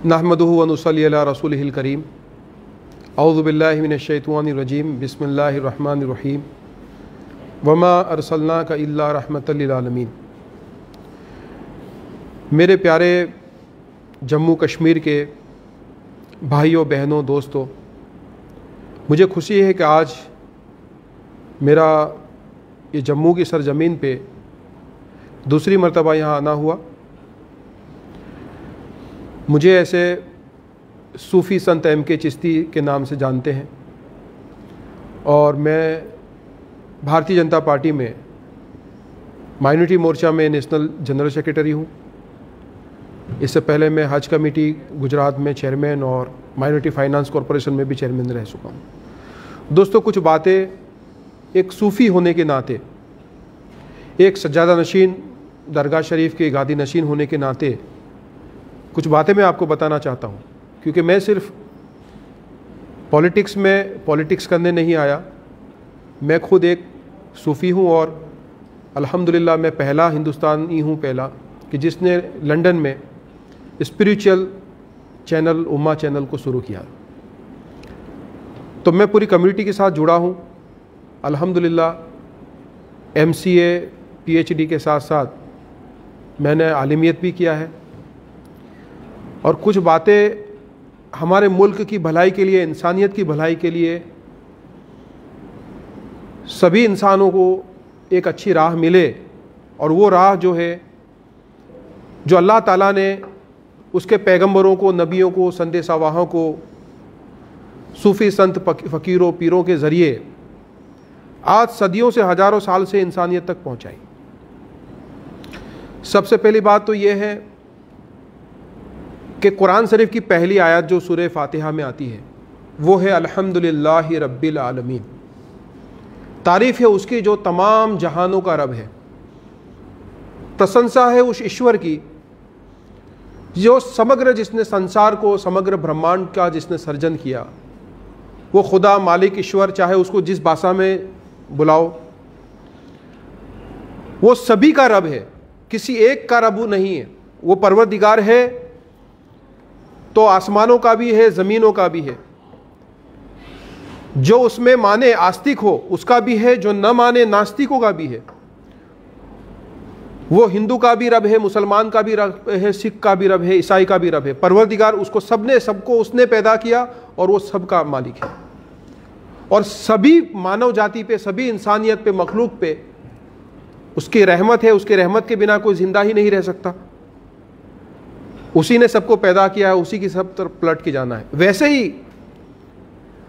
नहमदुहु व नुसल्ली अला रसूलिहिल करीम। औज़ु बिल्लाहि मिनश्शैतानिर रजीम। बिस्मिल्लाहिर रहमानिर रहीम। वमा अरसलनाका इल्ला रहमतल लिल आलमीन। मेरे प्यारे जम्मू कश्मीर के भाइयों बहनों दोस्तों, मुझे खुशी है कि आज मेरा ये जम्मू की सरजमीन पे दूसरी मरतबा यहाँ आना हुआ। मुझे ऐसे सूफ़ी संत M.K. चिश्ती के नाम से जानते हैं और मैं भारतीय जनता पार्टी में माइनॉरिटी मोर्चा में नेशनल जनरल सेक्रेटरी हूँ। इससे पहले मैं हज कमेटी गुजरात में चेयरमैन और माइनॉरिटी फाइनेंस कॉरपोरेशन में भी चेयरमैन रह चुका हूँ। दोस्तों, कुछ बातें एक सूफ़ी होने के नाते, एक सज्जादा नशीन दरगाह शरीफ के गादी नशीन होने के नाते कुछ बातें मैं आपको बताना चाहता हूँ, क्योंकि मैं सिर्फ पॉलिटिक्स करने नहीं आया। मैं खुद एक सूफ़ी हूँ और अल्हम्दुलिल्लाह मैं पहला हिंदुस्तानी हूँ कि जिसने लंदन में स्पिरिचुअल चैनल उम्मा चैनल को शुरू किया। तो मैं पूरी कम्युनिटी के साथ जुड़ा हूँ। अल्हम्दुलिल्लाह MCA PhD के साथ साथ मैंने आलिमियत भी किया है और कुछ बातें हमारे मुल्क की भलाई के लिए, इंसानियत की भलाई के लिए, सभी इंसानों को एक अच्छी राह मिले और वो राह जो है जो अल्लाह ताला ने उसके पैगंबरों को, नबियों को, संदेशावाहों को, सूफ़ी संत फ़कीरों पीरों के ज़रिए आज सदियों से, हज़ारों साल से इंसानियत तक पहुँचाई। सबसे पहली बात तो ये है कि कुरान शरीफ की पहली आयत जो सूरह फातिहा में आती है वो है अल्हम्दुलिल्लाहि रब्बिल आलमीन। तारीफ़ है उसकी जो तमाम जहानों का रब है। प्रशंसा है उस ईश्वर की जो जिसने संसार को, समग्र ब्रह्मांड का जिसने सर्जन किया। वो खुदा, मालिक, ईश्वर, चाहे उसको जिस भाषा में बुलाओ, वो सभी का रब है, किसी एक का रब नहीं है। वो परवरदिगार है तो आसमानों का भी है, ज़मीनों का भी है। जो उसमें माने आस्तिक हो उसका भी है, जो न माने नास्तिकों का भी है। वो हिंदू का भी रब है, मुसलमान का भी रब है, सिख का भी रब है, ईसाई का भी रब है। परवरदिगार उसको सबको उसने पैदा किया और वो सबका मालिक है। और सभी मानव जाति पे, सभी इंसानियत पे, मखलूक पे उसकी रहमत है। उसकी रहमत के बिना कोई जिंदा ही नहीं रह सकता। उसी ने सबको पैदा किया है, उसी की सब तरफ पलट के जाना है। वैसे ही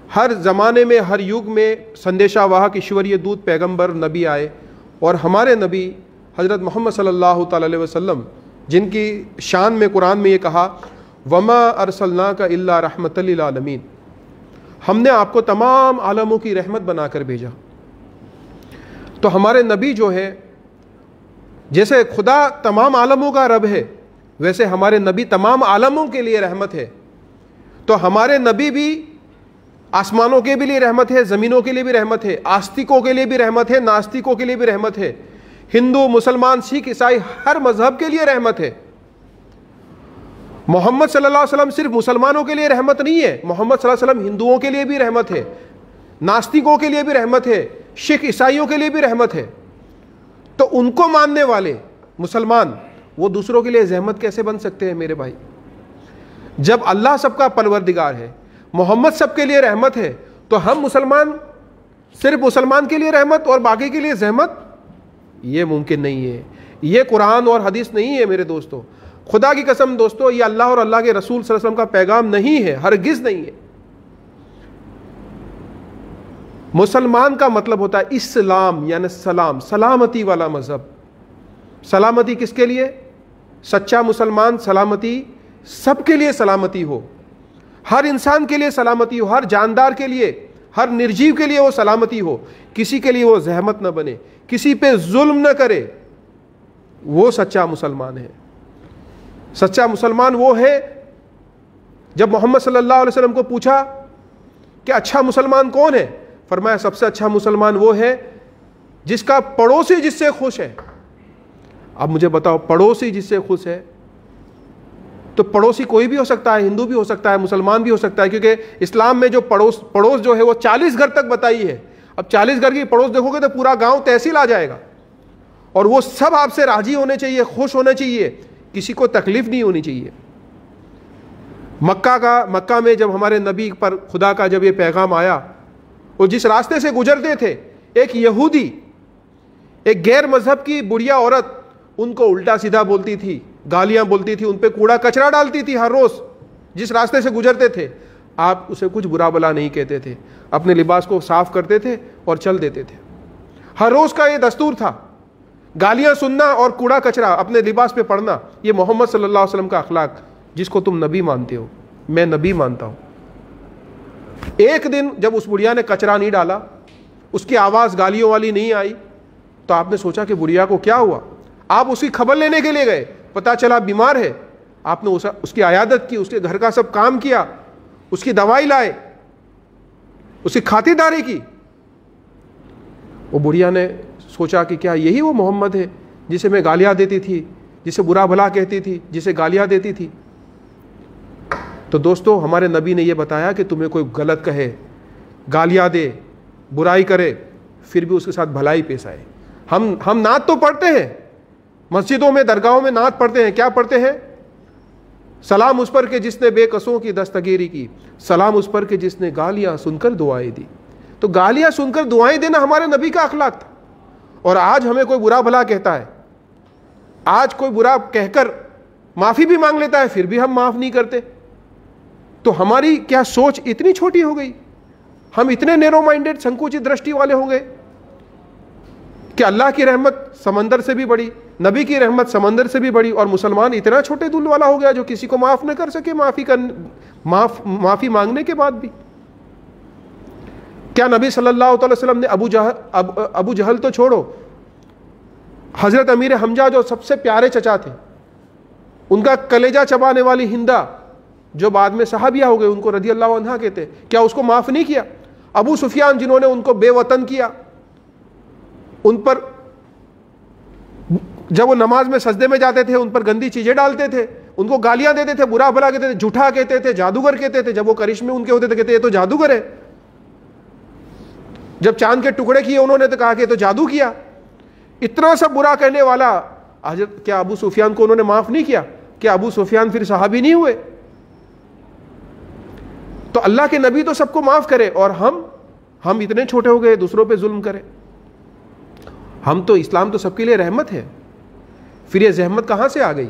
हर ज़माने में, हर युग में संदेशावाहक, ईश्वरीय दूत, पैगंबर, नबी आए और हमारे नबी हज़रत मोहम्मद सल्लल्लाहु अलैहि वसल्लम, जिनकी शान में कुरान में ये कहा वमा अरसलनाका इल्ला रहमतल लिल आलमीन, हमने आपको तमाम आलमों की रहमत बनाकर भेजा। तो हमारे नबी जो है, जैसे खुदा तमाम आलमों का रब है, वैसे हमारे नबी तमाम आलमों के लिए रहमत है। तो हमारे नबी भी आसमानों के भी लिए रहमत है, ज़मीनों के लिए भी रहमत है, आस्तिकों के लिए भी रहमत है, नास्तिकों के लिए भी रहमत है, हिंदू, मुसलमान, सिख, ईसाई, हर मजहब के लिए रहमत है। मोहम्मद सल्लल्लाहु अलैहि वसल्लम सिर्फ मुसलमानों के लिए रहमत नहीं है, मोहम्मद सल्लल्लाहु अलैहि वसल्लम हिंदुओं के लिए भी रहमत है, नास्तिकों के लिए भी रहमत है, सिख ईसाइयों के लिए भी रहमत है। तो उनको मानने वाले मुसलमान वो दूसरों के लिए रहमत कैसे बन सकते हैं मेरे भाई? जब अल्लाह सबका परवरदिगार है, मोहम्मद सबके लिए रहमत है, तो हम मुसलमान सिर्फ मुसलमान के लिए रहमत और बाकी के लिए रहमत, ये मुमकिन नहीं है। ये कुरान और हदीस नहीं है मेरे दोस्तों। खुदा की कसम दोस्तों, ये अल्लाह और अल्लाह के रसूल सल्लल्लाहु अलैहि वसल्लम का पैगाम नहीं है, हरगिज़ नहीं है। मुसलमान का मतलब होता है इस्लाम, यानी सलाम, सलामती वाला मजहब। सलामती किसके लिए? सच्चा मुसलमान, सलामती सबके लिए सलामती हो, हर इंसान के लिए सलामती हो, हर जानदार के लिए, हर निर्जीव के लिए वो सलामती हो, किसी के लिए वो जहमत न बने, किसी पे जुल्म न करे। वो सच्चा मुसलमान है। सच्चा मुसलमान वो है, जब मोहम्मद सल्लल्लाहु अलैहि वसल्लम को पूछा कि अच्छा मुसलमान कौन है, फरमाया सबसे अच्छा मुसलमान वो है जिसका पड़ोसी जिससे खुश है। अब मुझे बताओ, पड़ोसी जिससे खुश है, तो पड़ोसी कोई भी हो सकता है, हिंदू भी हो सकता है, मुसलमान भी हो सकता है, क्योंकि इस्लाम में जो पड़ोस जो है वो 40 घर तक बताई है। अब 40 घर की पड़ोस देखोगे तो पूरा गांव तहसील आ जाएगा, और वो सब आपसे राजी होने चाहिए, खुश होने चाहिए, किसी को तकलीफ नहीं होनी चाहिए। मक्का में जब हमारे नबी पर खुदा का जब ये पैगाम आया, वो जिस रास्ते से गुजरते थे, एक यहूदी, एक गैर मजहब की बुढ़िया औरत उनको उल्टा सीधा बोलती थी, गालियां बोलती थी, उन पे कूड़ा कचरा डालती थी हर रोज जिस रास्ते से गुजरते थे। आप उसे कुछ बुरा भला नहीं कहते थे, अपने लिबास को साफ करते थे और चल देते थे। हर रोज का ये दस्तूर था, गालियां सुनना और कूड़ा कचरा अपने लिबास पे पड़ना। ये मोहम्मद सल्लल्लाहु अलैहि वसल्लम का अखलाक, जिसको तुम नबी मानते हो, मैं नबी मानता हूं। एक दिन जब उस बुढ़िया ने कचरा नहीं डाला, उसकी आवाज गालियों वाली नहीं आई, तो आपने सोचा कि बुढ़िया को क्या हुआ। आप उसकी खबर लेने के लिए गए, पता चला बीमार है। आपने उसकी आयादत की, उसके घर का सब काम किया, उसकी दवाई लाए, उसकी खातिरदारी की। वो बुढ़िया ने सोचा कि क्या यही वो मोहम्मद है जिसे मैं गालियां देती थी, जिसे बुरा भला कहती थी, जिसे गालियां देती थी। तो दोस्तों, हमारे नबी ने यह बताया कि तुम्हें कोई गलत कहे, गालियां दे, बुराई करे, फिर भी उसके साथ भलाई पेश आए। हम नात तो पढ़ते हैं, मस्जिदों में, दरगाहों में नात पढ़ते हैं। क्या पढ़ते हैं? सलाम उस पर के जिसने बेकसों की दस्तगीरी की, सलाम उस पर के जिसने गालियां सुनकर दुआएं दी। तो गालियां सुनकर दुआएं देना हमारे नबी का अखलाक था। और आज हमें कोई बुरा भला कहता है, आज कोई बुरा कहकर माफी भी मांग लेता है, फिर भी हम माफ नहीं करते। तो हमारी क्या सोच इतनी छोटी हो गई, हम इतने नैरो माइंडेड, संकुचित दृष्टि वाले हो गए कि अल्लाह की रहमत समंदर से भी बड़ी, नबी की रहमत समंदर से भी बड़ी, और मुसलमान इतना छोटे दिल वाला हो गया जो किसी को माफ न कर सके माफी मांगने के बाद भी। क्या नबी सल्लल्लाहु अलैहि वसल्लम ने अबू जहल तो छोड़ो, हजरत अमीर हमजा जो सबसे प्यारे चचा थे, उनका कलेजा चबाने वाली हिंदा जो बाद में सहाबिया हो गए, उनको रदी अल्लाह अन्हा कहते, क्या उसको माफ नहीं किया? अबू सुफियान जिन्होंने उनको बेवतन किया, उन पर जब वो नमाज में सजदे में जाते थे उन पर गंदी चीजें डालते थे, उनको गालियां देते थे, बुरा भला कहते थे, झूठा कहते थे, जादूगर कहते थे। जब वो करिश्मे उनके होते थे कहते ये तो जादूगर है। जब चांद के टुकड़े किए उन्होंने तो कहा कि तो जादू किया। इतना सब बुरा कहने वाला हजरत, क्या अबू सुफियान को उन्होंने माफ नहीं किया? क्या अबू सुफियान फिर सहाबी नहीं हुए? तो अल्लाह के नबी तो सबको माफ करे, और हम इतने छोटे हो गए दूसरों पे जुल्म करें। हम तो, इस्लाम तो सबके लिए रहमत है, फिर ये जहमत कहां से आ गई?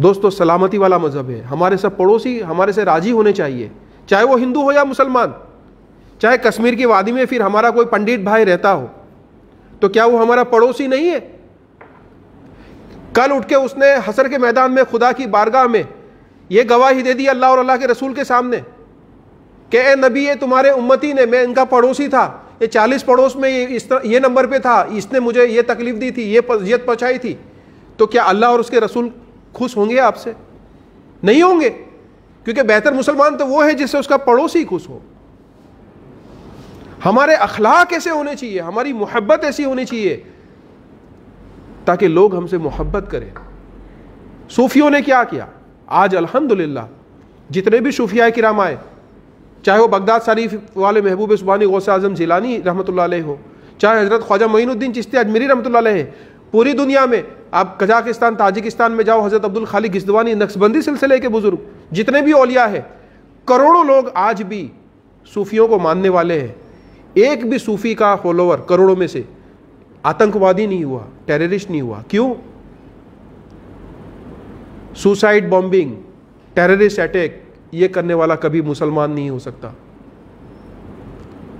दोस्तों, सलामती वाला मजहब है। हमारे सब पड़ोसी हमारे से राजी होने चाहिए, चाहे वो हिंदू हो या मुसलमान। चाहे कश्मीर की वादी में फिर हमारा कोई पंडित भाई रहता हो, तो क्या वो हमारा पड़ोसी नहीं है? कल उठ के उसने हसर के मैदान में खुदा की बारगाह में ये गवाही दे दी अल्लाह और अल्लाह के रसूल के सामने कि ए नबी, ये तुम्हारे उम्मती ने, मैं इनका पड़ोसी था, ये 40 पड़ोस में ये नंबर पे था, इसने मुझे ये तकलीफ दी थी, ये अजियत पहुंचाई थी। तो क्या अल्लाह और उसके रसूल खुश होंगे आपसे? नहीं होंगे, क्योंकि बेहतर मुसलमान तो वो है जिससे उसका पड़ोसी खुश हो। हमारे अखलाक ऐसे होने चाहिए, हमारी मोहब्बत ऐसी होनी चाहिए ताकि लोग हमसे मोहब्बत करें। सूफियों ने क्या किया? आज अल्हम्दुलिल्लाह जितने भी सूफिया किराम आए, चाहे वो बगदाद शरीफ वाले महबूब सुबानी गौस आजम जिलानी रहमतुल्लाह अलैह हो, चाहे हजरत ख्वाजा मोइनुद्दीन चिश्ती अजमेरी रहमतुल्लाह अलैह, पूरी दुनिया में आप कजाकिस्तान, ताजिकिस्तान में जाओ, हजरत अब्दुल खालिक गिस्दवानी, नक्शबंदी सिलसिले के बुजुर्ग, जितने भी औलिया है, करोड़ों लोग आज भी सूफियों को मानने वाले हैं। एक भी सूफी का फॉलोवर करोड़ों में से आतंकवादी नहीं हुआ, टेररिस्ट नहीं हुआ। क्यों? सुसाइड बॉम्बिंग, टेररिस्ट अटैक ये करने वाला कभी मुसलमान नहीं हो सकता।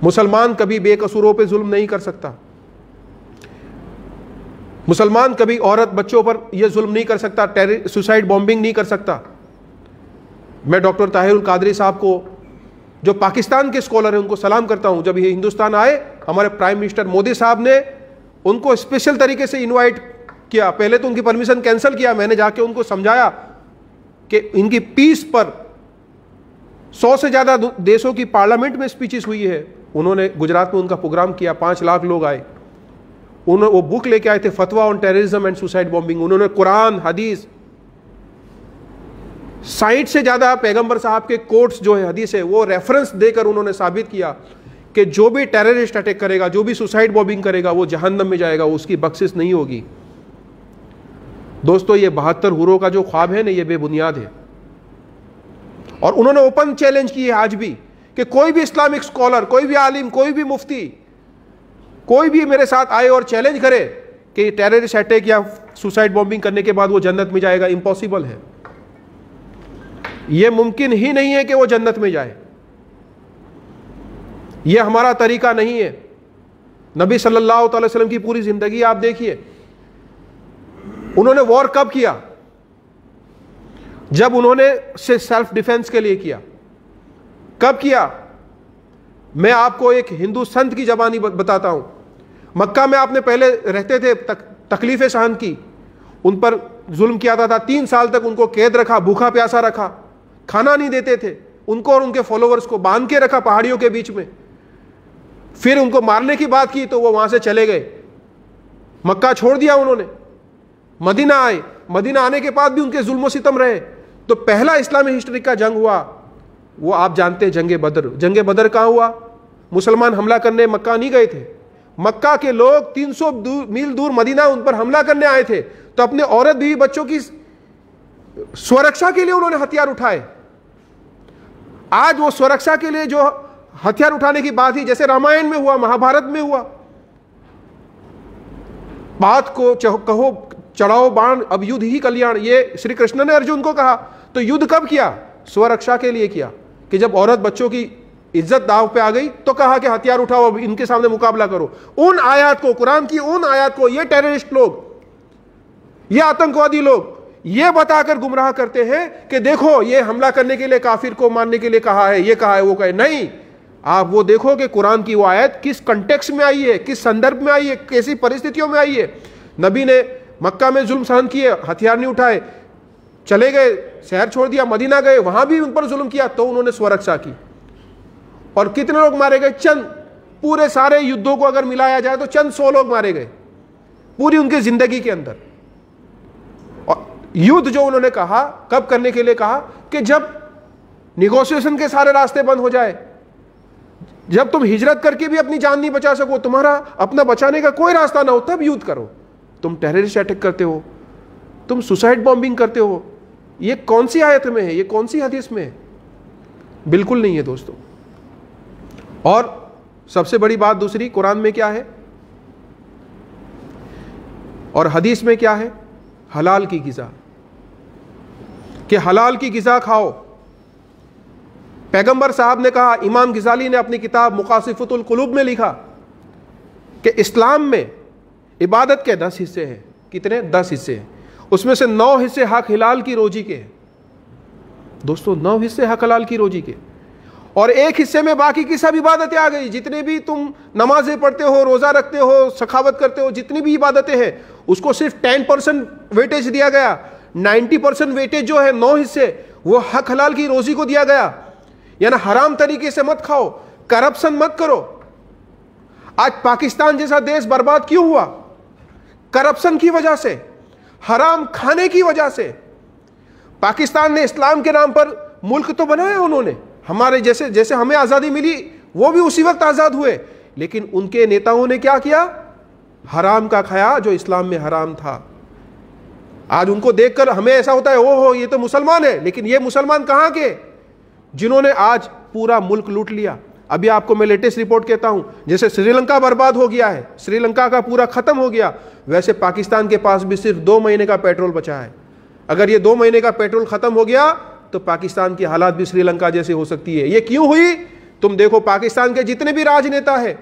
मुसलमान कभी बेकसूरों पे जुल्म नहीं कर सकता। मुसलमान कभी औरत बच्चों पर यह जुल्म नहीं कर सकता, सुसाइड बॉम्बिंग नहीं कर सकता। मैं डॉक्टर ताहिरुल कादरी साहब को, जो पाकिस्तान के स्कॉलर हैं, उनको सलाम करता हूं। जब ये हिंदुस्तान आए, हमारे प्राइम मिनिस्टर मोदी साहब ने उनको स्पेशल तरीके से इनवाइट किया। पहले तो उनकी परमिशन कैंसिल किया, मैंने जाके उनको समझाया कि इनकी पीस पर 100 से ज्यादा देशों की पार्लियामेंट में स्पीचेस हुई है। उन्होंने गुजरात में उनका प्रोग्राम किया, 5 लाख लोग आए। उन्होंने वो बुक लेके आए थे, फतवा on terrorism and suicide bombing. उन्होंने कुरान, हदीस 60 से ज्यादा पैगंबर साहब के कोट्स जो है, हदीस है, वो रेफरेंस देकर उन्होंने साबित किया कि जो भी टेररिस्ट अटैक करेगा, जो भी सुसाइड बॉम्बिंग करेगा, वो जहन्नम में जाएगा, उसकी बख्शिश नहीं होगी। दोस्तों, ये 72 हुरों का जो ख्वाब है ना, ये बेबुनियाद है। और उन्होंने ओपन चैलेंज की है आज भी कि कोई भी इस्लामिक स्कॉलर, कोई भी आलिम, कोई भी मुफ्ती, कोई भी मेरे साथ आए और चैलेंज करे कि टेररिस्ट अटैक या सुसाइड बॉम्बिंग करने के बाद वो जन्नत में जाएगा। इम्पॉसिबल है, यह मुमकिन ही नहीं है कि वो जन्नत में जाए। यह हमारा तरीका नहीं है। नबी सल्लल्लाहु अलैहि वसल्लम की पूरी जिंदगी आप देखिए, उन्होंने वॉर कब किया? जब उन्होंने से सेल्फ डिफेंस के लिए किया। कब किया? मैं आपको एक हिंदू संत की जबानी बताता हूं। मक्का में आपने पहले रहते थे, तकलीफें सहन की, उन पर जुल्म किया था। 3 साल तक उनको कैद रखा, भूखा प्यासा रखा, खाना नहीं देते थे, उनको और उनके फॉलोअर्स को बांध के रखा पहाड़ियों के बीच में। फिर उनको मारने की बात की तो वो वहां से चले गए, मक्का छोड़ दिया उन्होंने, मदीना आए। मदीना आने के बाद भी उनके जुल्म सितम रहे। तो पहला इस्लामी हिस्ट्री का जंग हुआ, वो आप जानते हैं, जंगे बदर। जंगे बदर कहां हुआ? मुसलमान हमला करने मक्का नहीं गए थे, मक्का के लोग 300 मील दूर मदीना उन पर हमला करने आए थे। तो अपने औरत बीवी बच्चों की सुरक्षा के लिए उन्होंने हथियार उठाए। आज वो सुरक्षा के लिए जो हथियार उठाने की बात ही, जैसे रामायण में हुआ, महाभारत में हुआ, बात को कहो चढ़ाओ बाण, अब युद्ध ही कल्याण, ये श्री कृष्ण ने अर्जुन को कहा। तो युद्ध कब किया? स्वरक्षा के लिए किया, कि जब औरत बच्चों की इज्जत दाव पे आ गई तो कहा कि हथियार उठाओ, अब इनके सामने मुकाबला करो। उन आयत को, कुरान की उन आयत को ये टेररिस्ट लोग, ये आतंकवादी लोग ये बताकर गुमराह करते हैं कि देखो ये हमला करने के लिए, काफिर को मारने के लिए कहा है, ये कहा है, वो कहे। नहीं, आप वो देखो कि कुरान की वो आयत किस कंटेक्स्ट में आई है, किस संदर्भ में आई है, कैसी परिस्थितियों में आई है। नबी ने मक्का में जुल्म सहन किए, हथियार नहीं उठाए, चले गए, शहर छोड़ दिया, मदीना गए, वहां भी उन पर जुल्म किया तो उन्होंने स्वरक्षा की। और कितने लोग मारे गए? चंद, पूरे सारे युद्धों को अगर मिलाया जाए तो चंद 100 लोग मारे गए पूरी उनकी जिंदगी के अंदर। और युद्ध जो उन्होंने कहा, कब करने के लिए कहा? कि जब निगोशिएशन के सारे रास्ते बंद हो जाए, जब तुम हिजरत करके भी अपनी जान नहीं बचा सको, तुम्हारा अपना बचाने का कोई रास्ता ना हो, तब युद्ध करो। तुम टेररिस्ट अटैक करते हो, तुम सुसाइड बॉम्बिंग करते हो। ये कौन सी आयत में है? ये कौन सी हदीस में है? बिल्कुल नहीं है दोस्तों। और सबसे बड़ी बात दूसरी, कुरान में क्या है और हदीस में क्या है? हलाल की ग़िज़ा, कि हलाल की ग़िज़ा खाओ। पैगंबर साहब ने कहा, इमाम ग़ज़ाली ने अपनी किताब मुक़ासिफ़तुल क़ुलूब में लिखा कि इस्लाम में इबादत के 10 हिस्से हैं। कितने? 10 हिस्से हैं। उसमें से 9 हिस्से हक हलाल की रोजी के हैं। दोस्तों, 9 हिस्से हक हलाल की रोजी के, और 1 हिस्से में बाकी की सब इबादतें आ गई। जितने भी तुम नमाजें पढ़ते हो, रोज़ा रखते हो, सखावत करते हो, जितनी भी इबादतें हैं, उसको सिर्फ 10% वेटेज दिया गया। 90% वेटेज जो है, 9 हिस्से, वो हक हलाल की रोजी को दिया गया। यानी हराम तरीके से मत खाओ, करप्शन मत करो। आज पाकिस्तान जैसा देश बर्बाद क्यों हुआ? करप्शन की वजह से, हराम खाने की वजह से। पाकिस्तान ने इस्लाम के नाम पर मुल्क तो बनाया उन्होंने, हमारे जैसे जैसे हमें आज़ादी मिली वो भी उसी वक्त आज़ाद हुए, लेकिन उनके नेताओं ने क्या किया? हराम का खाया जो इस्लाम में हराम था। आज उनको देखकर हमें ऐसा होता है, ओहो ये तो मुसलमान है, लेकिन ये मुसलमान कहाँ के? जिन्होंने आज पूरा मुल्क लूट लिया। अभी आपको मैं लेटेस्ट रिपोर्ट कहता हूं, जैसे श्रीलंका बर्बाद हो गया है, श्रीलंका का पूरा खत्म हो गया, वैसे पाकिस्तान के पास भी सिर्फ 2 महीने का पेट्रोल बचा है। अगर ये 2 महीने का पेट्रोल खत्म हो गया तो पाकिस्तान की हालात भी श्रीलंका जैसी हो सकती है। ये क्यों हुई? तुम देखो, पाकिस्तान के जितने भी राजनेता है,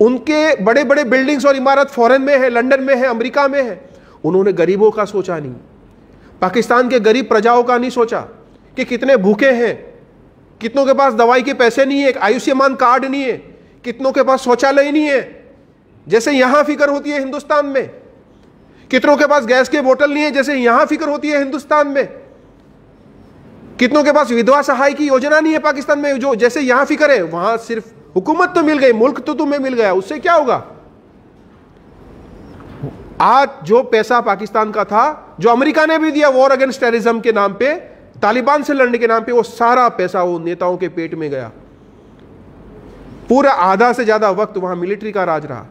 उनके बड़े बड़े बिल्डिंग्स और इमारत फॉरेन में है, लंदन में है, अमेरिका में है। उन्होंने गरीबों का सोचा नहीं, पाकिस्तान के गरीब प्रजाओं का नहीं सोचा कि कितने भूखे हैं, कितनों के पास दवाई के पैसे नहीं है, आयुष्मान कार्ड नहीं है, कितनों के पास शौचालय नहीं है, जैसे यहां फिक्र होती है हिंदुस्तान में। कितनों के पास गैस के बोतल नहीं है, जैसे यहां फिक्र होती है हिंदुस्तान में। कितनों के पास विधवा सहाय की योजना नहीं है पाकिस्तान में, जो जैसे यहां फिक्र है। वहां सिर्फ हुकूमत तो मिल गई, मुल्क तो तुम्हें मिल गया, उससे क्या होगा? आज जो पैसा पाकिस्तान का था, जो अमेरिका ने भी दिया वॉर अगेंस्ट टेररिज्म के नाम पे, तालिबान से लड़ने के नाम पे, वो सारा पैसा वो नेताओं के पेट में गया। पूरा आधा से ज्यादा वक्त वहां मिलिट्री का राज रहा।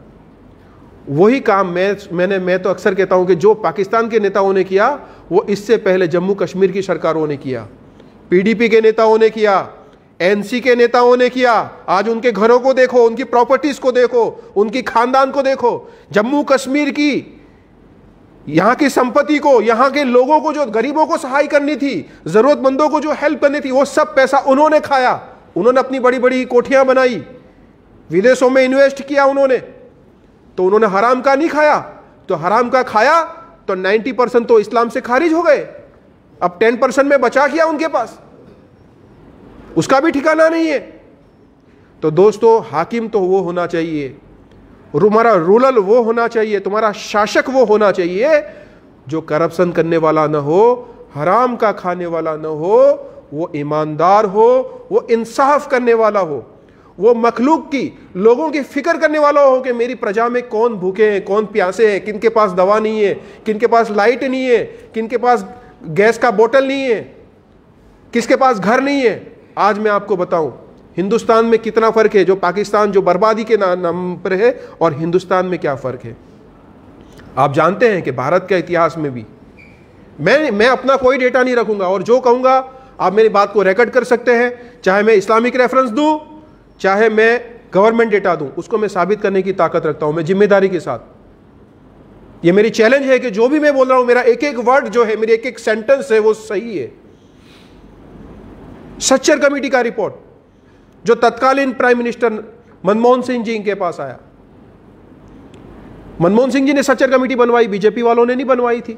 वही काम मैं तो अक्सर कहता हूं कि जो पाकिस्तान के नेताओं ने किया वो इससे पहले जम्मू कश्मीर की सरकारों ने किया, पीडीपी के नेताओं ने किया, एनसी के नेताओं ने किया। आज उनके घरों को देखो, उनकी प्रॉपर्टीज को देखो, उनकी खानदान को देखो। जम्मू कश्मीर की यहां की संपत्ति को, यहां के लोगों को, जो गरीबों को सहाय करनी थी, जरूरतमंदों को जो हेल्प करनी थी, वो सब पैसा उन्होंने खाया। उन्होंने अपनी बड़ी बड़ी कोठियां बनाई, विदेशों में इन्वेस्ट किया उन्होंने, तो उन्होंने हराम का नहीं खाया। तो हराम का खाया तो 90% तो इस्लाम से खारिज हो गए। अब 10% में बचा किया उनके पास, उसका भी ठिकाना नहीं है। तो दोस्तों, हाकिम तो वो होना चाहिए, तुम्हारा रूलर वो होना चाहिए, तुम्हारा शासक वो होना चाहिए जो करप्शन करने वाला ना हो, हराम का खाने वाला ना हो, वो ईमानदार हो, वो इंसाफ करने वाला हो, वो मखलूक की, लोगों की फिक्र करने वाला हो कि मेरी प्रजा में कौन भूखे हैं, कौन प्यासे हैं, किनके पास दवा नहीं है, किनके पास लाइट नहीं है, किनके पास गैस का बोतल नहीं है, किसके पास घर नहीं है। आज मैं आपको बताऊं हिंदुस्तान में कितना फर्क है, जो पाकिस्तान जो बर्बादी के नाम पर है, और हिंदुस्तान में क्या फर्क है। आप जानते हैं कि भारत के इतिहास में भी, मैं अपना कोई डेटा नहीं रखूंगा, और जो कहूंगा आप मेरी बात को रिकॉर्ड कर सकते हैं, चाहे मैं इस्लामिक रेफरेंस दूं, चाहे मैं गवर्नमेंट डेटा दूं, उसको मैं साबित करने की ताकत रखता हूं, मैं जिम्मेदारी के साथ। ये मेरी चैलेंज है कि जो भी मैं बोल रहा हूं, मेरा एक एक वर्ड जो है, मेरी एक एक सेंटेंस है, वो सही है। सच्चर कमेटी का रिपोर्ट जो तत्कालीन प्राइम मिनिस्टर मनमोहन सिंह जी के पास आया, मनमोहन सिंह जी ने सच्चर कमेटी बनवाई, बीजेपी वालों ने नहीं बनवाई थी।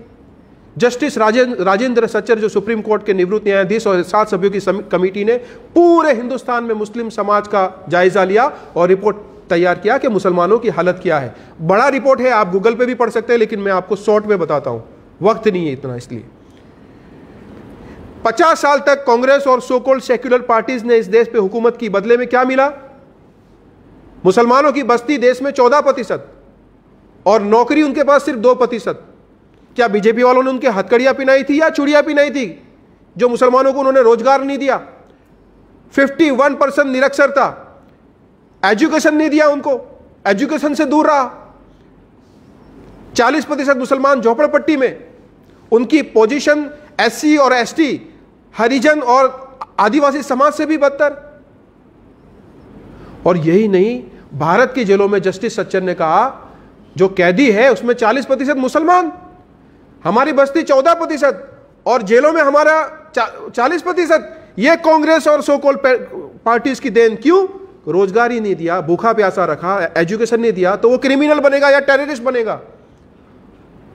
जस्टिस राजेंद्र सच्चर जो सुप्रीम कोर्ट के निवृत्त न्यायाधीश और 7 सभ्यों की कमेटी ने पूरे हिंदुस्तान में मुस्लिम समाज का जायजा लिया और रिपोर्ट तैयार किया कि मुसलमानों की हालत क्या है। बड़ा रिपोर्ट है, आप गूगल पे भी पढ़ सकते हैं, लेकिन मैं आपको शॉर्ट में बताता हूं, वक्त नहीं है इतना। इसलिए 50 साल तक कांग्रेस और सो कॉल्ड सेक्युलर पार्टीज ने इस देश पे हुकूमत की, बदले में क्या मिला? मुसलमानों की बस्ती देश में 14% और नौकरी उनके पास सिर्फ 2%। क्या बीजेपी वालों ने उनके हथकड़ियां पिनाई थी या चूड़ियां पिनाई थी जो मुसलमानों को उन्होंने रोजगार नहीं दिया? 51% निरक्षरता, एजुकेशन नहीं दिया उनको, एजुकेशन से दूर रहा। 40% मुसलमान झोपड़पट्टी में, उनकी पोजीशन एससी और एसटी, हरिजन और आदिवासी समाज से भी बदतर। और यही नहीं, भारत की जेलों में जस्टिस सच्चर ने कहा जो कैदी है उसमें 40% मुसलमान, हमारी बस्ती 14% और जेलों में हमारा 40%। यह कांग्रेस और सो कॉल्ड पार्टीज की देन। क्यों? रोजगार ही नहीं दिया, भूखा प्यासा रखा, एजुकेशन नहीं दिया, तो वो क्रिमिनल बनेगा या टेररिस्ट बनेगा।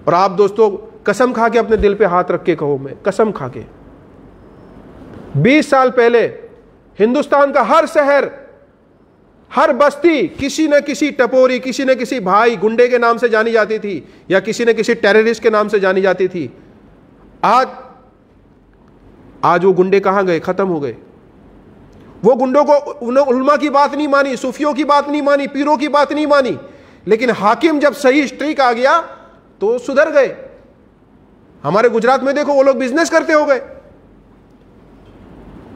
और आप दोस्तों कसम खा के अपने दिल पे हाथ रख के कहो, मैं कसम खा के, 20 साल पहले हिंदुस्तान का हर शहर, हर बस्ती किसी न किसी टपोरी, किसी न किसी भाई गुंडे के नाम से जानी जाती थी या किसी न किसी टेररिस्ट के नाम से जानी जाती थी। आज वो गुंडे कहां गए? खत्म हो गए। वो गुंडों को उलमा की बात नहीं मानी, सूफियों की बात नहीं मानी, पीरों की बात नहीं मानी, लेकिन हाकिम जब सही स्ट्रीक आ गया तो सुधर गए। हमारे गुजरात में देखो, वो लोग बिजनेस करते हो गए।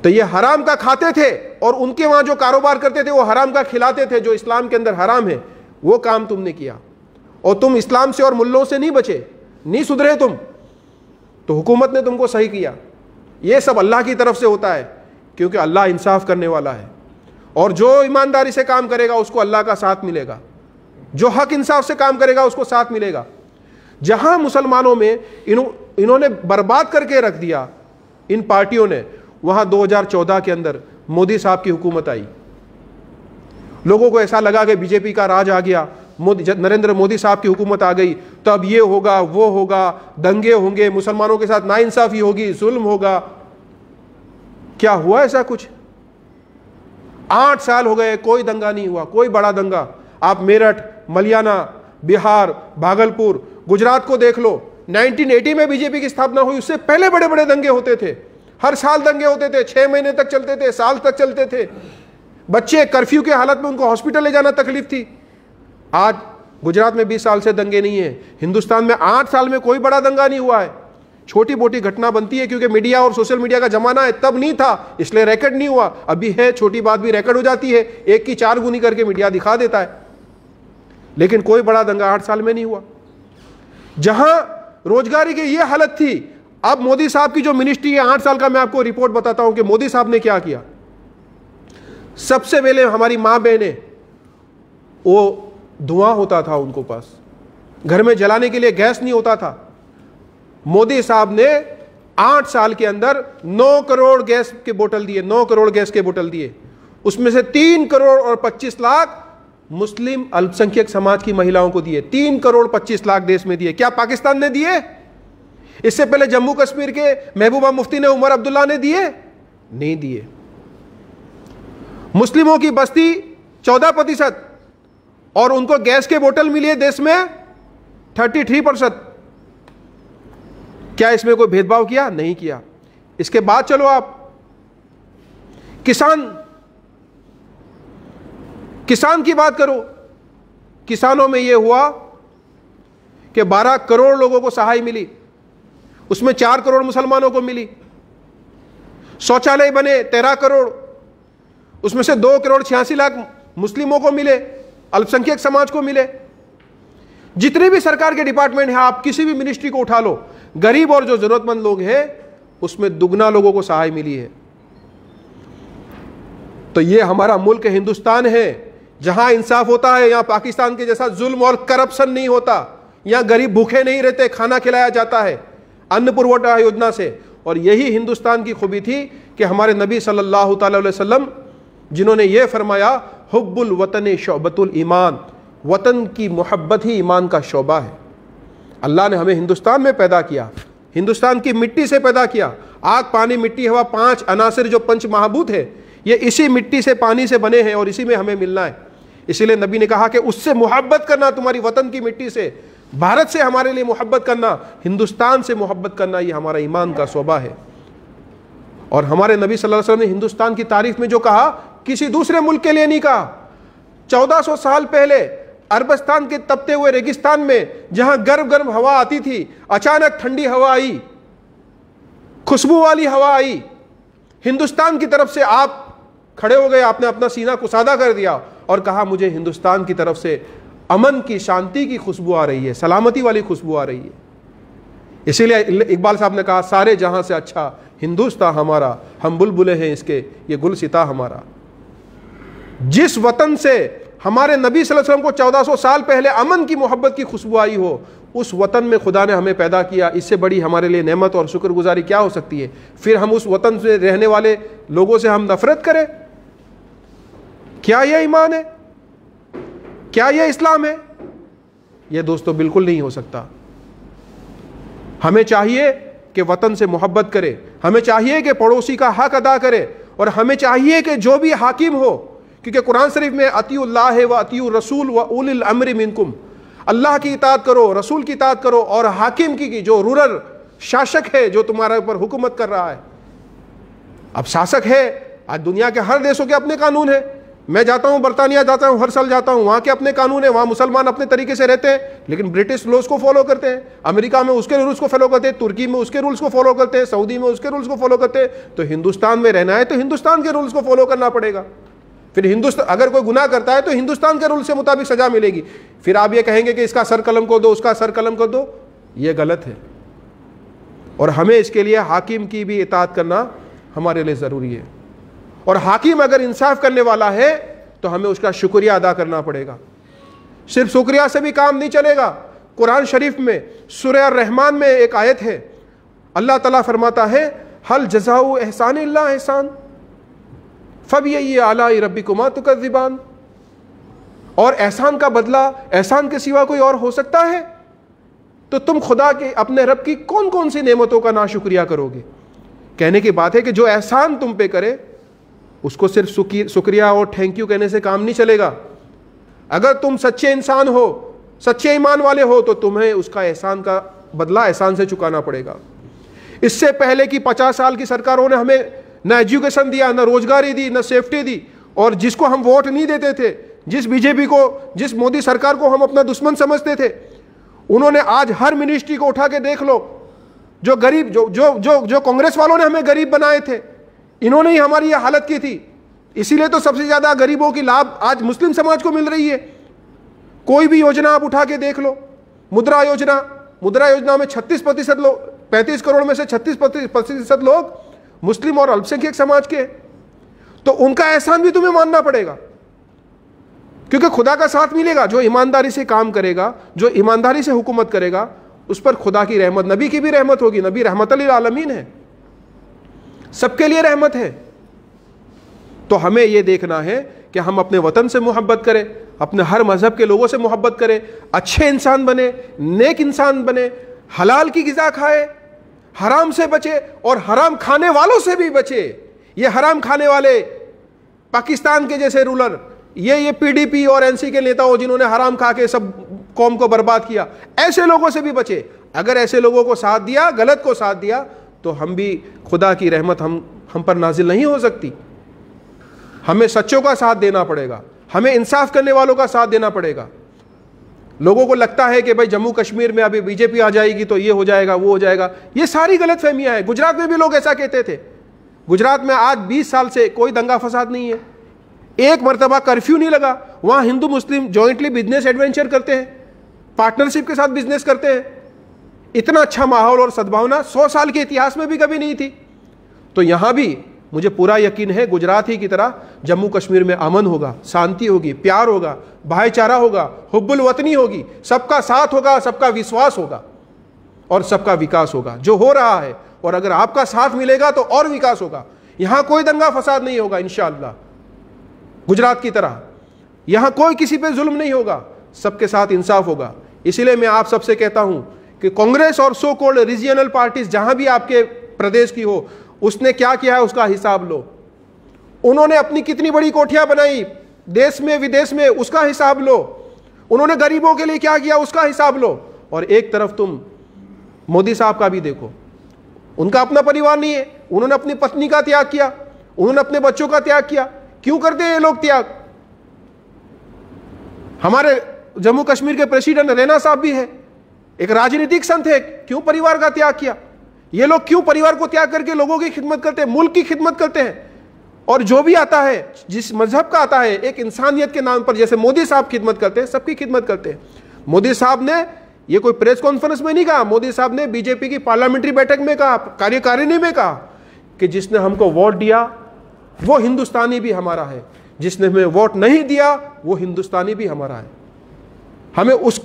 तो ये हराम का खाते थे और उनके वहां जो कारोबार करते थे वो हराम का खिलाते थे, जो इस्लाम के अंदर हराम है। वो काम तुमने किया और तुम इस्लाम से और मुल्लों से नहीं बचे, नहीं सुधरे तुम, तो हुकूमत ने तुमको सही किया। ये सब अल्लाह की तरफ से होता है, क्योंकि अल्लाह इंसाफ करने वाला है। और जो ईमानदारी से काम करेगा उसको अल्लाह का साथ मिलेगा, जो हक इंसाफ से काम करेगा उसको साथ मिलेगा। जहां मुसलमानों में इन्होंने बर्बाद करके रख दिया इन पार्टियों ने, वहां 2014 के अंदर मोदी साहब की हुकूमत आई। लोगों को ऐसा लगा कि बीजेपी का राज आ गया, नरेंद्र मोदी साहब की हुकूमत आ गई, तो अब ये होगा वो होगा, दंगे होंगे, मुसलमानों के साथ नाइंसाफी होगी, जुल्म होगा। क्या हुआ? ऐसा कुछ 8 साल हो गए, कोई दंगा नहीं हुआ, कोई बड़ा दंगा। आप मेरठ, मलियाना, बिहार, भागलपुर, गुजरात को देख लो। 1980 में बीजेपी की स्थापना हुई, उससे पहले बड़े बड़े दंगे होते थे, हर साल दंगे होते थे, 6 महीने तक चलते थे, साल तक चलते थे। बच्चे कर्फ्यू की हालत में, उनको हॉस्पिटल ले जाना तकलीफ थी। आज गुजरात में 20 साल से दंगे नहीं है, हिंदुस्तान में 8 साल में कोई बड़ा दंगा नहीं हुआ है। छोटी मोटी घटना बनती है क्योंकि मीडिया और सोशल मीडिया का जमाना है, तब नहीं था इसलिए रिकॉर्ड नहीं हुआ, अभी है, छोटी बात भी रिकॉर्ड हो जाती है, एक की 4 गुनी करके मीडिया दिखा देता है। लेकिन कोई बड़ा दंगा 8 साल में नहीं हुआ। जहां रोजगारी की यह हालत थी, अब मोदी साहब की जो मिनिस्ट्री है 8 साल का, मैं आपको रिपोर्ट बताता हूं कि मोदी साहब ने क्या किया। सबसे पहले हमारी मां बहनें, वो धुआं होता था उनको पास, घर में जलाने के लिए गैस नहीं होता था। मोदी साहब ने 8 साल के अंदर 9 करोड़ गैस के बोतल दिए, 9 करोड़ गैस के बोतल दिए। उसमें से 3 करोड़ और 25 लाख मुस्लिम अल्पसंख्यक समाज की महिलाओं को दिए। 3 करोड़ 25 लाख देश में दिए। क्या पाकिस्तान ने दिए? इससे पहले जम्मू कश्मीर के महबूबा मुफ्ती ने, उमर अब्दुल्ला ने दिए? नहीं दिए। मुस्लिमों की बस्ती 14% और उनको गैस के बोतल मिली है देश में 33%। क्या इसमें कोई भेदभाव किया? नहीं किया। इसके बाद चलो आप किसान की बात करो। किसानों में यह हुआ कि 12 करोड़ लोगों को सहाय मिली, उसमें 4 करोड़ मुसलमानों को मिली। शौचालय बने 13 करोड़, उसमें से 2 करोड़ 86 लाख मुस्लिमों को मिले, अल्पसंख्यक समाज को मिले। जितने भी सरकार के डिपार्टमेंट हैं, आप किसी भी मिनिस्ट्री को उठा लो, गरीब और जो जरूरतमंद लोग हैं उसमें दुगना लोगों को सहाय मिली है। तो ये हमारा मुल्क हिंदुस्तान है, जहां इंसाफ होता है, यहां पाकिस्तान के जैसा जुल्म और करप्शन नहीं होता, यहां गरीब भूखे नहीं रहते, खाना खिलाया जाता है अन्न पुरवठा योजना से। और यही हिंदुस्तान की खूबी थी कि हमारे नबी सल्लल्लाहु अलैहि वसल्लम, जिन्होंने ये फरमाया, हुब्बुल वतन शौबतुल ईमान, वतन की मोहब्बत ही ईमान का शोबा है। अल्लाह ने हमें हिंदुस्तान में पैदा किया, हिंदुस्तान की मिट्टी से पैदा किया। आग, पानी, मिट्टी, हवा, 5 अनासिर जो पंच महाभूत है, ये इसी मिट्टी से, पानी से बने हैं और इसी में हमें मिलना है। इसीलिए नबी ने कहा कि उससे मोहब्बत करना, तुम्हारी वतन की मिट्टी से, भारत से हमारे लिए मोहब्बत करना, हिंदुस्तान से मोहब्बत करना, ये हमारा ईमान का शोबा है। और हमारे नबी सल्लल्लाहु अलैहि वसल्लम ने हिंदुस्तान की तारीफ में जो कहा, किसी दूसरे मुल्क के लिए नहीं कहा। 1400 साल पहले अरबस्तान के तपते हुए रेगिस्तान में, जहां गर्म गर्म हवा आती थी, अचानक ठंडी हवा आई, खुशबू वाली हवा आई, हिंदुस्तान की तरफ से आप खड़े हो गए, आपने अपना सीना कुसादा कर दिया और कहा, मुझे हिंदुस्तान की तरफ से अमन की, शांति की खुशबू आ रही है, सलामती वाली खुशबू आ रही है। इसीलिए इकबाल साहब ने कहा, सारे जहां से अच्छा हिंदुस्तान हमारा, हम बुलबुले हैं इसके, ये गुलसिता हमारा। जिस वतन से हमारे नबी सल्लल्लाहु अलैहि वसल्लम को 1400 साल पहले अमन की, मोहब्बत की खुशबू आई हो, उस वतन में खुदा ने हमें पैदा किया। इससे बड़ी हमारे लिए नेमत और शुक्रगुजारी क्या हो सकती है? फिर हम उस वतन से रहने वाले लोगों से हम नफरत करें? क्या यह ईमान है? क्या यह इस्लाम है? यह दोस्तों बिल्कुल नहीं हो सकता। हमें चाहिए कि वतन से मोहब्बत करे, हमें चाहिए कि पड़ोसी का हक अदा करे, और हमें चाहिए कि जो भी हाकिम हो, क्योंकि कुरान शरीफ में अतीउल्लाह व अतीउर रसूल व उलिल अम्रि मिनकुम, अल्लाह की इताअत करो, रसूल की इताअत करो, और हाकिम की, जो रूरल शासक है, जो तुम्हारे ऊपर हुकूमत कर रहा है। अब शासक है, आज दुनिया के हर देशों के अपने कानून है। मैं जाता हूं, बर्तानिया जाता हूं, हर साल जाता हूं, वहां के अपने कानून है, वहां मुसलमान अपने तरीके से रहते हैं, लेकिन ब्रिटिश लॉज को फॉलो करते हैं, अमेरिका में उसके रूल्स को फॉलो करते हैं, तुर्की में उसके रूल्स को फॉलो करते हैं, सऊदी में उसके रूल्स को फॉलो करते हैं। तो हिंदुस्तान में रहना है तो हिंदुस्तान के रूल्स को फॉलो करना पड़ेगा। फिर हिंदुस्तान, अगर कोई गुनाह करता है तो हिंदुस्तान के रूल से मुताबिक सजा मिलेगी। फिर आप ये कहेंगे कि इसका सर कलम कर दो, उसका सर कलम कर दो, ये गलत है। और हमें इसके लिए हाकिम की भी इताअत करना हमारे लिए ज़रूरी है। और हाकिम अगर इंसाफ करने वाला है तो हमें उसका शुक्रिया अदा करना पड़ेगा। सिर्फ शुक्रिया से भी काम नहीं चलेगा। कुरान शरीफ में सूरह रहमान में एक आयत है, अल्लाह ताला फरमाता है, हल जज़ाउ एहसान इल्ला एहसान फबिय्यी आलाई रब्बिकुमा तुकज़्ज़िबान। और एहसान का बदला एहसान के सिवा कोई और हो सकता है? तो तुम खुदा के, अपने रब की कौन कौन सी नेमतों का नाशुक्रिया करोगे? कहने की बात है कि जो एहसान तुम पे करे उसको सिर्फ शुक्रिया और थैंक यू कहने से काम नहीं चलेगा। अगर तुम सच्चे इंसान हो, सच्चे ईमान वाले हो, तो तुम्हें उसका एहसान का बदला एहसान से चुकाना पड़ेगा। इससे पहले की 50 साल की सरकारों ने हमें न एजुकेशन दिया, न रोजगारी दी, न सेफ्टी दी, और जिसको हम वोट नहीं देते थे, जिस बीजेपी को, जिस मोदी सरकार को हम अपना दुश्मन समझते थे, उन्होंने आज हर मिनिस्ट्री को उठा के देख लो। जो गरीब, जो जो जो जो कांग्रेस वालों ने हमें गरीब बनाए थे, इन्होंने ही हमारी यह हालत की थी। इसीलिए तो सबसे ज्यादा गरीबों की लाभ आज मुस्लिम समाज को मिल रही है। कोई भी योजना आप उठा के देख लो, मुद्रा योजना में 36% लोग, 35 करोड़ में से 36% लोग मुस्लिम और अल्पसंख्यक समाज के। तो उनका एहसान भी तुम्हें मानना पड़ेगा, क्योंकि खुदा का साथ मिलेगा। जो ईमानदारी से काम करेगा, जो ईमानदारी से हुकूमत करेगा, उस पर खुदा की रहमत, नबी की भी रहमत होगी। नबी रहमत लिल आलमीन है, सबके लिए रहमत है। तो हमें यह देखना है कि हम अपने वतन से मोहब्बत करें, अपने हर मजहब के लोगों से मोहब्बत करें, अच्छे इंसान बने, नेक इंसान बने, हलाल की ग़िज़ा खाए, हराम से बचे और हराम खाने वालों से भी बचे। ये हराम खाने वाले पाकिस्तान के जैसे रूलर, ये पीडीपी और एनसी के नेता हो जिन्होंने हराम खा के सब कौम को बर्बाद किया, ऐसे लोगों से भी बचे। अगर ऐसे लोगों को साथ दिया, गलत को साथ दिया, तो हम भी, खुदा की रहमत हम पर नाजिल नहीं हो सकती। हमें सच्चों का साथ देना पड़ेगा, हमें इंसाफ करने वालों का साथ देना पड़ेगा। लोगों को लगता है कि भाई जम्मू कश्मीर में अभी बीजेपी आ जाएगी तो ये हो जाएगा, वो हो जाएगा। ये सारी गलत फहमियां हैं। गुजरात में भी लोग ऐसा कहते थे। गुजरात में आज 20 साल से कोई दंगा फसाद नहीं है, एक मरतबा कर्फ्यू नहीं लगा। वहां हिंदू मुस्लिम जॉइंटली बिजनेस एडवेंचर करते हैं, पार्टनरशिप के साथ बिजनेस करते हैं। इतना अच्छा माहौल और सद्भावना 100 साल के इतिहास में भी कभी नहीं थी। तो यहां भी मुझे पूरा यकीन है गुजरात ही की तरह जम्मू कश्मीर में अमन होगा, शांति होगी, प्यार होगा, भाईचारा होगा, हुब्बुल वतनी होगी, सबका साथ होगा, सबका विश्वास होगा और सबका विकास होगा, जो हो रहा है। और अगर आपका साथ मिलेगा तो और विकास होगा। यहां कोई दंगा फसाद नहीं होगा इंशाअल्लाह, गुजरात की तरह। यहां कोई किसी पे जुल्म नहीं होगा, सबके साथ इंसाफ होगा। इसीलिए मैं आप सबसे कहता हूं कि कांग्रेस और सो कॉल्ड रीजनल पार्टीज जहां भी आपके प्रदेश की हो, उसने क्या किया है उसका हिसाब लो। उन्होंने अपनी कितनी बड़ी कोठियां बनाई देश में विदेश में, उसका हिसाब लो। उन्होंने गरीबों के लिए क्या किया उसका हिसाब लो। और एक तरफ तुम मोदी साहब का भी देखो, उनका अपना परिवार नहीं है, उन्होंने अपनी पत्नी का त्याग किया, उन्होंने अपने बच्चों का त्याग किया। क्यों करते हैं ये लोग त्याग? हमारे जम्मू कश्मीर के प्रेसिडेंट रैना साहब भी है, एक राजनीतिक संत है, क्यों परिवार का त्याग किया? ये लोग क्यों परिवार को त्याग करके लोगों की खिदमत करते हैं, मुल्क की खिदमत करते हैं? और जो भी आता है, जिस मजहब का आता है, एक इंसानियत के नाम पर जैसे मोदी साहब खिदमत करते हैं, सबकी खिदमत करते हैं। मोदी साहब ने ये कोई प्रेस कॉन्फ्रेंस में नहीं कहा, मोदी साहब ने बीजेपी की पार्लियामेंट्री बैठक में कहा, कार्यकारिणी में कहा कि जिसने हमको वोट दिया वो हिंदुस्तानी भी हमारा है, जिसने हमें वोट नहीं दिया वो हिंदुस्तानी भी हमारा है। हमें उस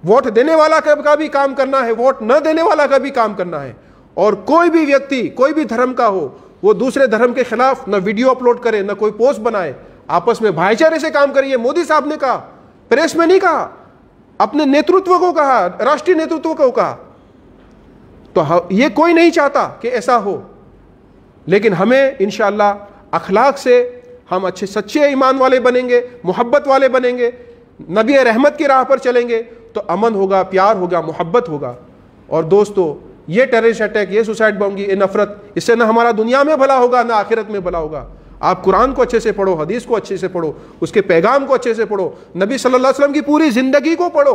वोट देने वाला का भी काम करना है, वोट न देने वाला का भी काम करना है। और कोई भी व्यक्ति कोई भी धर्म का हो, वो दूसरे धर्म के खिलाफ न वीडियो अपलोड करे, न कोई पोस्ट बनाए, आपस में भाईचारे से काम करिए। मोदी साहब ने कहा, प्रेस में नहीं कहा, अपने नेतृत्व को कहा, राष्ट्रीय नेतृत्व को कहा। तो ये कोई नहीं चाहता कि ऐसा हो, लेकिन हमें इंशाअल्लाह अखलाक से हम अच्छे सच्चे ईमान वाले बनेंगे, मोहब्बत वाले बनेंगे, नबी रहमत की राह पर चलेंगे तो अमन होगा, प्यार होगा, मोहब्बत होगा। और दोस्तों, ये टेररिस्ट अटैक, ये सुसाइड बॉम्ब, ये नफरत, इससे ना हमारा दुनिया में भला होगा ना आखिरत में भला होगा। आप कुरान को अच्छे से पढ़ो, हदीस को अच्छे से पढ़ो, उसके पैगाम को अच्छे से पढ़ो, नबी सल्लल्लाहु अलैहि वसल्लम की पूरी जिंदगी को पढ़ो।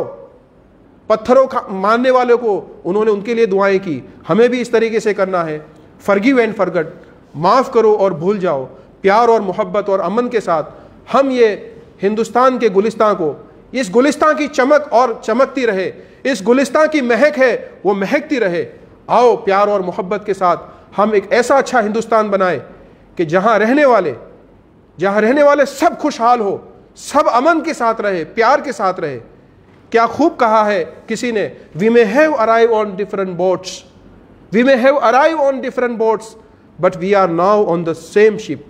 पत्थरों मारने वालों को उन्होंने उनके लिए दुआएं की, हमें भी इस तरीके से करना है। फॉरगिव एंड फॉरगेट, माफ करो और भूल जाओ। प्यार और मोहब्बत और अमन के साथ हम ये हिंदुस्तान के गुलिस्तान को, इस गुलिस्तान की चमक और चमकती रहे, इस गुलिस्तान की महक है वो महकती रहे। आओ प्यार और मोहब्बत के साथ हम एक ऐसा अच्छा हिंदुस्तान बनाए कि जहां रहने वाले सब खुशहाल हो, सब अमन के साथ रहे, प्यार के साथ रहे। क्या खूब कहा है किसी ने, we may have arrive on different boats, we may have arrive on different boats but we are now on the same ship.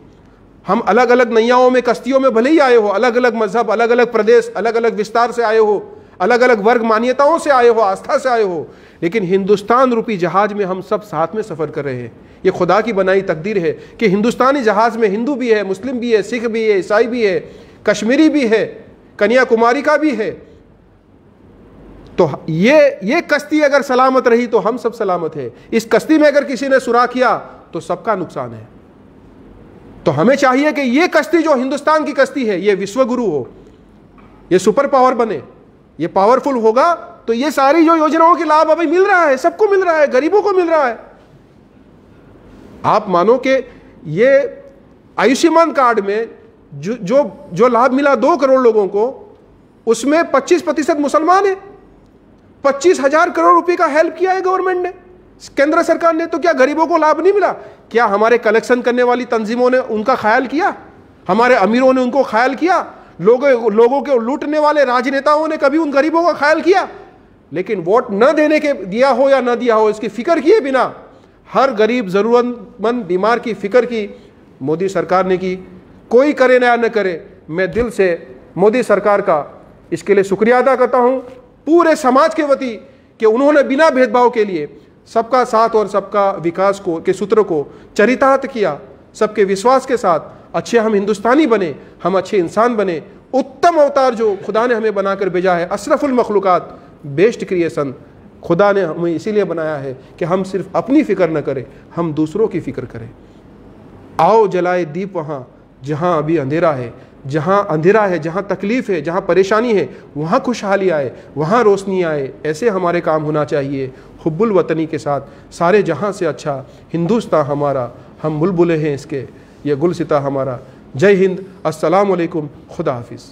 हम अलग अलग नैयाओं में, कश्तियों में भले ही आए हो, अलग अलग मजहब, अलग अलग प्रदेश, अलग अलग विस्तार से आए हो, अलग अलग वर्ग मान्यताओं से आए हो, आस्था से आए हो, लेकिन हिंदुस्तान रूपी जहाज में हम सब साथ में सफर कर रहे हैं। ये खुदा की बनाई तकदीर है कि हिंदुस्तानी जहाज में हिंदू भी है, मुस्लिम भी है, सिख भी है, ईसाई भी है, कश्मीरी भी है, कन्याकुमारी का भी है। तो ये कश्ती अगर सलामत रही तो हम सब सलामत है। इस कश्ती में अगर किसी ने सुराख किया तो सबका नुकसान है। तो हमें चाहिए कि ये कश्ती जो हिंदुस्तान की कश्ती है, ये विश्व गुरु हो, ये सुपर पावर बने, ये पावरफुल होगा तो ये सारी जो योजनाओं के लाभ अभी मिल रहा है, सबको मिल रहा है, गरीबों को मिल रहा है। आप मानो कि ये आयुष्मान कार्ड में जो लाभ मिला 2 करोड़ लोगों को, उसमें 25% मुसलमान है। 25,000 करोड़ रुपए का हेल्प किया है गवर्नमेंट ने, केंद्र सरकार ने। तो क्या गरीबों को लाभ नहीं मिला? क्या हमारे कलेक्शन करने वाली तंजीमों ने उनका ख्याल किया? हमारे अमीरों ने उनको ख्याल किया? लोगों को लूटने वाले राजनेताओं ने कभी उन गरीबों का ख्याल किया? लेकिन वोट न देने के, दिया हो या न दिया हो, इसकी फिक्र किए बिना हर गरीब जरूरतमंद बीमार की फिक्र की मोदी सरकार ने की। कोई करे या न करे, मैं दिल से मोदी सरकार का इसके लिए शुक्रिया अदा करता हूं, पूरे समाज के वती, कि उन्होंने बिना भेदभाव के लिए सबका साथ और सबका विकास के सूत्र को चरितार्थ किया। सबके विश्वास के साथ अच्छे हम हिंदुस्तानी बने, हम अच्छे इंसान बने। उत्तम अवतार जो खुदा ने हमें बनाकर भेजा है, अशरफुल मखलूकात, बेस्ट क्रिएशन खुदा ने हमें इसीलिए बनाया है कि हम सिर्फ अपनी फिक्र न करें, हम दूसरों की फिक्र करें। आओ जलाए दीप वहाँ जहाँ अभी अंधेरा है, जहाँ अंधेरा है, जहाँ तकलीफ है, जहाँ परेशानी है, वहाँ खुशहाली आए, वहाँ रोशनी आए। ऐसे हमारे काम होना चाहिए, हुब्बुल वतनी के साथ। सारे जहाँ से अच्छा हिंदुस्तान हमारा, हम बुलबुले हैं इसके, ये गुलसिता हमारा। जय हिंद, अस्सलाम वालेकुम, खुदा हाफिज़।